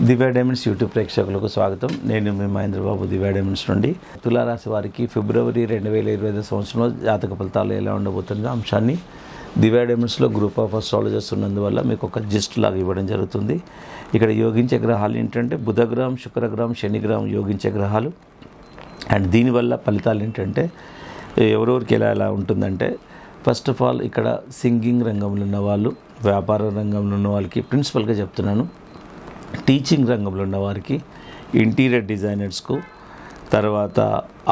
దివ్య diamonds YouTube ప్రేక్షకులకు స్వాగతం. నేను మీ మహేంద్రబాబు, దివ్య డైమండ్స్ నుండి. తులారాశి వారికి ఫిబ్రవరి 2025 సంవత్సరంలో జాతక ఫలితాలు ఎలా ఉండబోతున్న అంశాన్ని దివ్య డైమండ్స్లో గ్రూప్ ఆఫ్ అస్ట్రాలజర్స్ ఉన్నందువల్ల మీకు ఒక జిస్ట్ లాగా ఇవ్వడం జరుగుతుంది. ఇక్కడ యోగించే గ్రహాలు ఏంటంటే బుధగ్రహం, శుక్రగ్రహం, శనిగ్రహం యోగించే గ్రహాలు. అండ్ దీనివల్ల ఫలితాలు ఏంటంటే ఎవరెవరికి ఎలా ఉంటుందంటే, ఫస్ట్ ఆఫ్ ఆల్ ఇక్కడ సింగింగ్ రంగంలో ఉన్న వాళ్ళు, వ్యాపార రంగంలో ఉన్న వాళ్ళకి ప్రిన్సిపల్గా చెప్తున్నాను, టీచింగ్ రంగంలో ఉన్న వారికి, ఇంటీరియర్ డిజైనర్స్కు, తర్వాత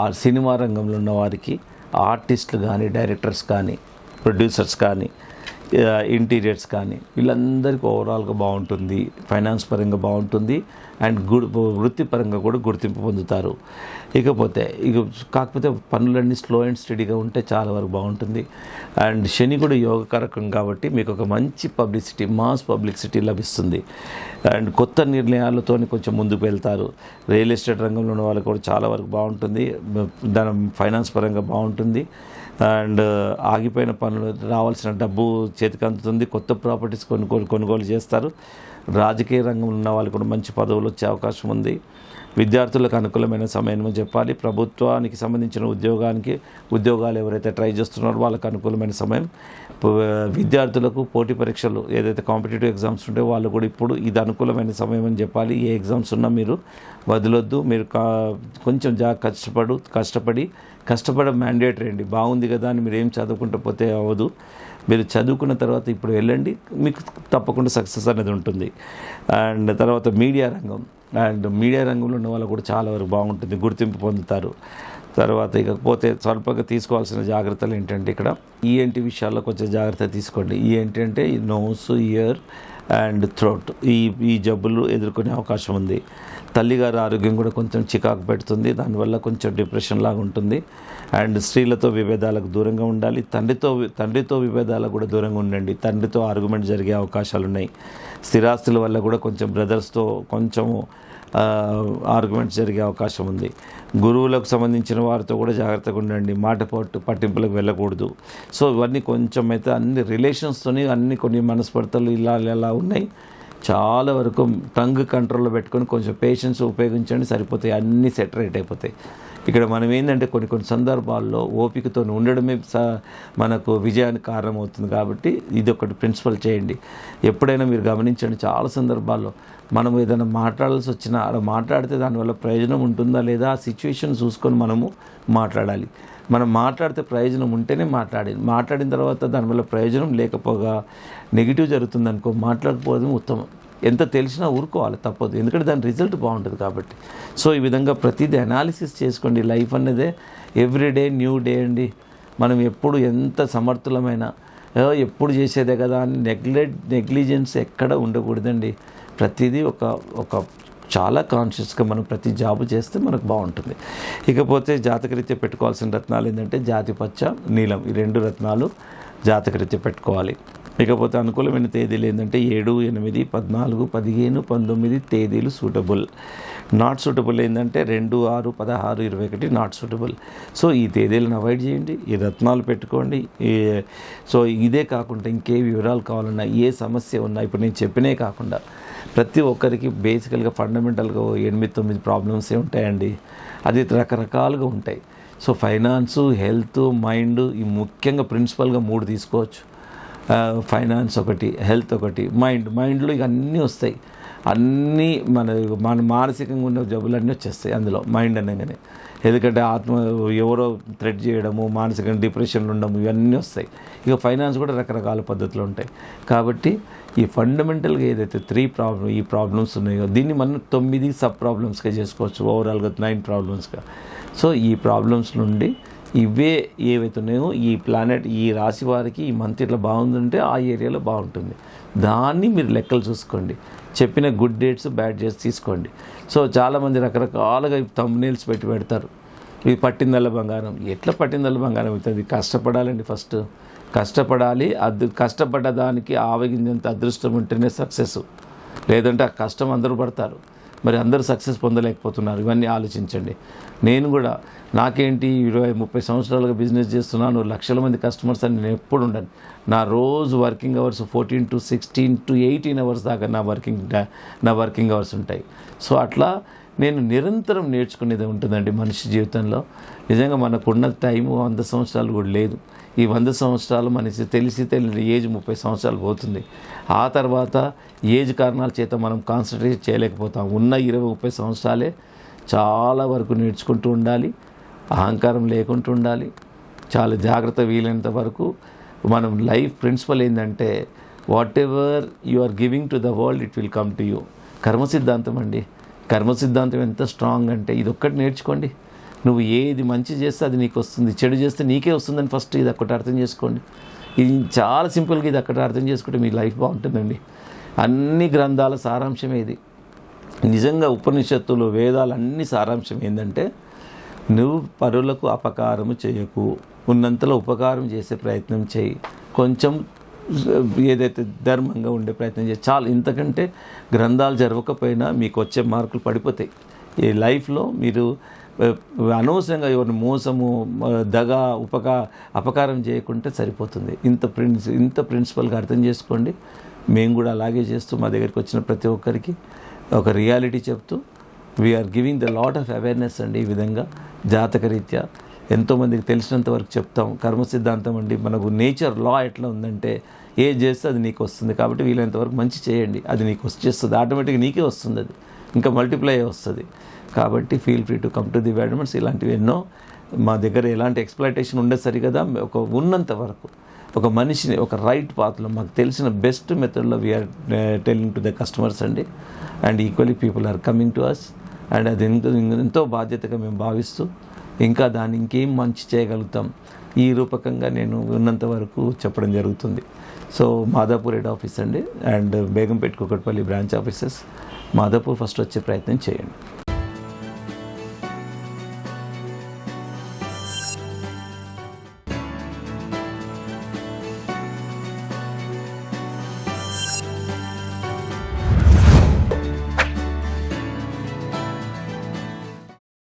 ఆ సినిమా రంగంలో ఉన్న వారికి, ఆర్టిస్టులు కానీ, డైరెక్టర్స్ కానీ, ప్రొడ్యూసర్స్ కానీ, ఇంటీరియర్స్ కానీ, వీళ్ళందరికీ ఓవరాల్గా బాగుంటుంది. ఫైనాన్స్ పరంగా బాగుంటుంది అండ్ వృత్తిపరంగా కూడా గుర్తింపు పొందుతారు. కాకపోతే పనులన్నీ స్లో అండ్ స్టడీగా ఉంటే చాలా వరకు బాగుంటుంది. అండ్ శని కూడా యోగకారకం కాబట్టి మీకు ఒక మంచి పబ్లిసిటీ, మాస్ పబ్లిసిటీ లభిస్తుంది. అండ్ కొత్త నిర్ణయాలతో కొంచెం ముందుకు వెళ్తారు. రియల్ ఎస్టేట్ రంగంలో ఉన్న వాళ్ళకి కూడా చాలా వరకు బాగుంటుంది. దాని ఫైనాన్స్ పరంగా బాగుంటుంది. అండ్ ఆగిపోయిన పనులు, రావాల్సిన డబ్బు చేతికి అందుతుంది. కొత్త ప్రాపర్టీస్ కొనుగోలు చేస్తారు. రాజకీయ రంగంలో ఉన్న వాళ్ళు కూడా మంచి పదవులు వచ్చే అవకాశం ఉంది. విద్యార్థులకు అనుకూలమైన సమయం అని చెప్పాలి. ప్రభుత్వానికి సంబంధించిన ఉద్యోగాలు ఎవరైతే ట్రై చేస్తున్నారో వాళ్ళకు అనుకూలమైన సమయం. విద్యార్థులకు పోటీ పరీక్షలు ఏదైతే కాంపిటేటివ్ ఎగ్జామ్స్ ఉంటే వాళ్ళు కూడా ఇప్పుడు ఇది అనుకూలమైన సమయం అని చెప్పాలి. ఏ ఎగ్జామ్స్ ఉన్నా మీరు వదలొద్దు. మీరు కొంచెం కష్టపడ మ్యాండేటరీ అండి. బాగుంది కదా అని మీరు ఏం చదువుకుంటూ పోతే అవ్వదు. మీరు చదువుకున్న తర్వాత ఇప్పుడు వెళ్ళండి, మీకు తప్పకుండా సక్సెస్ అనేది ఉంటుంది. అండ్ తర్వాత మీడియా రంగంలో ఉన్న వాళ్ళు కూడా చాలా వరకు బాగుంటుంది, గుర్తింపు పొందుతారు. తర్వాత ఇకపోతే స్వల్పంగా తీసుకోవాల్సిన జాగ్రత్తలు ఏంటంటే, ఇక్కడ ఈఎన్టీ విషయాల్లో కొంచెం జాగ్రత్త తీసుకోండి. ఈఎన్టీ అంటే నోస్, ఇయర్ అండ్ థ్రోట్, ఈ జబ్బులు ఎదుర్కొనే అవకాశం ఉంది. తల్లిగారి ఆరోగ్యం కూడా కొంచెం చికాకు పెడుతుంది. దానివల్ల కొంచెం డిప్రెషన్ లాగా ఉంటుంది. అండ్ స్త్రీలతో విభేదాలకు దూరంగా ఉండాలి. తండ్రితో విభేదాలకు కూడా దూరంగా ఉండండి. తండ్రితో ఆర్గ్యుమెంట్ జరిగే అవకాశాలు ఉన్నాయి. స్థిరాస్తుల వల్ల కూడా కొంచెం బ్రదర్స్తో కొంచెము ఆర్గ్యుమెంట్స్ జరిగే అవకాశం ఉంది. గురువులకు సంబంధించిన వారితో కూడా జాగ్రత్తగా ఉండండి. పట్టింపులకు వెళ్ళకూడదు. సో ఇవన్నీ కొంచెం అయితే అన్ని రిలేషన్స్తోని కొన్ని మనస్పర్ధలు ఇలా ఉన్నాయి. చాలా వరకు టంగ్ కంట్రోల్లో పెట్టుకొని కొంచెం పేషెన్స్ ఉపయోగించండి, సరిపోతాయి. అన్నీ సెటరేట్ అయిపోతాయి. ఇక్కడ మనం ఏంటంటే కొన్ని సందర్భాల్లో ఓపికతో ఉండడమే మనకు విజయానికి కారణమవుతుంది. కాబట్టి ఇది ఒకటి ప్రిన్సిపల్ చేయండి. ఎప్పుడైనా మీరు గమనించండి, చాలా సందర్భాల్లో మనం ఏదైనా మాట్లాడాల్సి వచ్చినా అలా మాట్లాడితే దానివల్ల ప్రయోజనం ఉంటుందా లేదా ఆ సిచ్యువేషన్ చూసుకొని మనము మాట్లాడాలి. మనం మాట్లాడితే ప్రయోజనం ఉంటేనే మాట్లాడిన తర్వాత దానివల్ల ప్రయోజనం లేకపోగా నెగిటివ్ జరుగుతుందనుకో, మాట్లాడకపోవడం ఉత్తమం. ఎంత తెలిసినా ఊరుకోవాలి, తప్పదు. ఎందుకంటే దాని రిజల్ట్ బాగుంటుంది కాబట్టి. సో ఈ విధంగా ప్రతిదీ అనాలిసిస్ చేసుకోండి. లైఫ్ అన్నదే ఎవ్రీడే న్యూ డే అండి. మనం ఎప్పుడు ఎంత సమర్థులమైన ఎప్పుడు చేసేదే కదా అని నెగ్లిజెన్స్ ఎక్కడ ఉండకూడదండి. ప్రతిదీ ఒక చాలా కాన్షియస్గా మనం ప్రతి జాబు చేస్తే మనకు బాగుంటుంది. ఇకపోతే జాతకరీత్యా పెట్టుకోవాల్సిన రత్నాలు ఏంటంటే జాతిపచ్చ, నీలం, ఈ 2 రత్నాలు జాతకరీత్యా పెట్టుకోవాలి. ఇకపోతే అనుకూలమైన తేదీలు ఏంటంటే 7, 8, 14, 15, 19 తేదీలు సూటబుల్. నాట్ సూటబుల్ ఏంటంటే 2, 6, 16, 21 నాట్ సూటబుల్. సో ఈ తేదీలను అవాయిడ్ చేయండి, ఈ రత్నాలు పెట్టుకోండి. సో ఇదే కాకుండా ఇంకే వివరాలు కావాలన్నా, ఏ సమస్య ఉన్నా ఇప్పుడు నేను చెప్పినే కాకుండా ప్రతి ఒక్కరికి బేసికల్గా ఫండమెంటల్గా 8-9 ప్రాబ్లమ్సే ఉంటాయండి. అది రకరకాలుగా ఉంటాయి. సో ఫైనాన్సు, హెల్త్, మైండ్, ఈ ముఖ్యంగా ప్రిన్సిపల్గా 3 తీసుకోవచ్చు. ఫైనాన్స్ ఒకటి, హెల్త్ ఒకటి, మైండ్లో ఇక అన్నీ వస్తాయి. అన్నీ మన మానసికంగా ఉన్న జబ్బులన్నీ వచ్చేస్తాయి అందులో మైండ్ అనగానే. ఎందుకంటే ఎవరో థ్రెట్ చేయడము, మానసికంగా డిప్రెషన్లు ఉండము, ఇవన్నీ వస్తాయి. ఇక ఫైనాన్స్ కూడా రకరకాల పద్ధతులు ఉంటాయి. కాబట్టి ఈ ఫండమెంటల్గా ఏదైతే ఈ ప్రాబ్లమ్స్ ఉన్నాయో దీన్ని మనం 9 సబ్ ప్రాబ్లమ్స్గా చేసుకోవచ్చు, ఓవరాల్గా 9 ప్రాబ్లమ్స్గా. సో ఈ ప్రాబ్లమ్స్ నుండి ఇవే ఏవైతే ఉన్నాయో ఈ ప్లానెట్, ఈ రాశి వారికి ఈ మంత్ ఇట్లా బాగుందంటే ఆ ఏరియాలో బాగుంటుంది. దాన్ని మీరు లెక్కలు చూసుకోండి. చెప్పిన గుడ్ డేట్స్, బ్యాడ్ డేట్స్ తీసుకోండి. సో చాలామంది రకరకాలుగా థంబ్నెయిల్స్ పెడతారు. ఇది పట్టిందల్ల బంగారం. ఎట్లా పట్టిందల్ల బంగారం అవుతుంది? కష్టపడాలండి. ఫస్ట్ కష్టపడాలి. కష్టపడ్డ దానికి ఆవగించేంత అదృష్టం ఉంటేనే సక్సెస్. లేదంటే ఆ కష్టం అందరూ పడతారు. మరి అందరూ సక్సెస్ పొందలేకపోతున్నారు. ఇవన్నీ ఆలోచించండి. నేను కూడా నాకేంటి 20-30 సంవత్సరాలుగా బిజినెస్ చేస్తున్నాను, లక్షల మంది కస్టమర్స్ అని నేను ఎప్పుడు ఉండను. నా రోజు working hours 14 to 16 to 18 hours దాకా నా వర్కింగ్ అవర్స్ ఉంటాయి. సో అట్లా నేను నిరంతరం నేర్చుకునేది ఉంటుందండి మనిషి జీవితంలో. నిజంగా మనకున్న టైము 100 సంవత్సరాలు కూడా లేదు. ఈ 100 సంవత్సరాలు మనిషి తెలియని ఏజ్ 30 సంవత్సరాలు పోతుంది. ఆ తర్వాత ఏజ్ కారణాల చేత మనం కాన్సన్ట్రేట్ చేయలేకపోతాం. ఉన్న 20-30 సంవత్సరాలే చాలా వరకు నేర్చుకుంటూ ఉండాలి, అహంకారం లేకుండా ఉండాలి, చాలా జాగ్రత్త. వీలైనంత వరకు మనం లైఫ్ ప్రిన్సిపల్ ఏంటంటే whatever you are giving to the world it will come to you. కర్మ సిద్ధాంతం అండి. కర్మ సిద్ధాంతం ఎంత స్ట్రాంగ్ అంటే ఇది ఒక్కటి నేర్చుకోండి. నువ్వు ఏది మంచి చేస్తే అది నీకు వస్తుంది, చెడు చేస్తే నీకే వస్తుందని ఫస్ట్ ఇది ఒక్కటి అర్థం చేసుకోండి. ఇది చాలా సింపుల్గా ఇది అక్కడ అర్థం చేసుకుంటే మీ లైఫ్ బాగుంటుందండి. అన్ని గ్రంథాల సారాంశమే ఇది. నిజంగా ఉపనిషత్తులు, వేదాలు అన్ని సారాంశం ఏంటంటే నువ్వు పరులకు అపకారము చేయకు, ఉన్నంతలో ఉపకారం చేసే ప్రయత్నం చేయి, కొంచెం ఏదైతే ధర్మంగా ఉండే ప్రయత్నం చేయి, చాలు. ఇంతకంటే గ్రంథాలు జరగకపోయినా మీకు వచ్చే మార్కులు పడిపోతాయి. ఈ లైఫ్లో మీరు అనవసరంగా ఎవరిని మోసము, దగ, అపకారం చేయకుంటే సరిపోతుంది. ఇంత ప్రిన్సిపల్గా అర్థం చేసుకోండి. మేము కూడా అలాగే చేస్తూ మా దగ్గరికి వచ్చిన ప్రతి ఒక్కరికి ఒక రియాలిటీ చెప్తూ we are giving the lot of awareness అండి. ఈ విధంగా జాతకరీత్యా ఎంతోమందికి తెలిసినంత వరకు చెప్తాం. కర్మ సిద్ధాంతం అండి, మనకు నేచర్ లా ఎట్లా ఉందంటే ఏది చేస్తే అది నీకు వస్తుంది. కాబట్టి వీలైనంత వరకు మంచి చేయండి, అది నీకు వచ్చేస్తుంది, ఆటోమేటిక్గా నీకే వస్తుంది, అది ఇంకా మల్టిప్లై వస్తుంది. కాబట్టి feel free to come to the advance. ఇలాంటివి ఎన్నో మా దగ్గర ఎలాంటి ఎక్స్‌ప్లాయిటేషన్ ఉండదు సరికదా. ఉన్నంత వరకు ఒక మనిషిని ఒక రైట్ పాత్లో మాకు తెలిసిన బెస్ట్ మెథడ్లో we're telling to the customers అండి. And equally people are coming to us. And అది ఎంతో బాధ్యతగా మేము భావిస్తూ ఇంకా దాన్ని ఇంకేం మంచి చేయగలుగుతాం ఈ రూపకంగా నేను ఉన్నంత వరకు చెప్పడం జరుగుతుంది. సో మాదాపూర్ హెడ్ ఆఫీస్ అండి, and Begumpet, Kukatpally branch offices. Madhapur first వచ్చే ప్రయత్నం చేయండి.